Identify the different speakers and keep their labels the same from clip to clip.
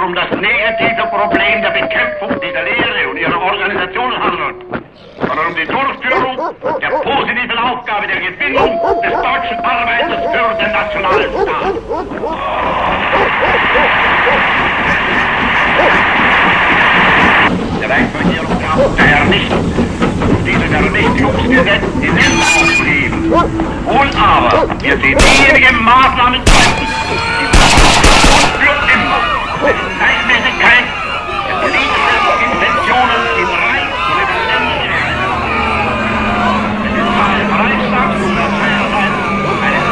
Speaker 1: um das negative Problem der Bekämpfung dieser Lehre und ihrer Organisation handelt, sondern um die Durchführung der positiven Aufgabe der Gewinnung des deutschen Arbeiters für den Nationalstaat. Der Reichsregierung braucht daher nicht dieses Ermächtigungsgesetz die Länder aufzuheben. Wohl aber wird sie diejenigen Maßnahmen treffen, die für immer eine Gleichmäßigkeit der politischen Intentionen im Reich und in den Ländern mit dem Reichstags und der Feierseite eines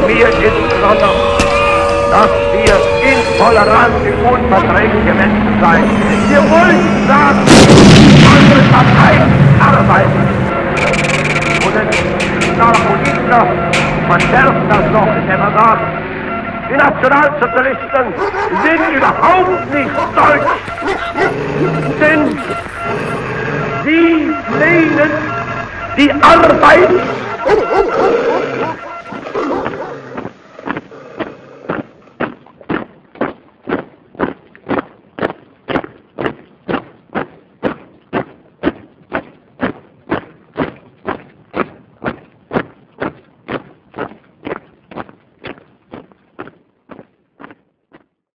Speaker 2: Mir ist besonders, dass wir intolerante, unverträgliche Menschen seien. Wir wollen sagen, unsere Parteien arbeiten. Und es Politiker, man schärft das noch, indem man sagt, die Nationalsozialisten sind überhaupt nicht deutsch, denn sie lehnen die Arbeit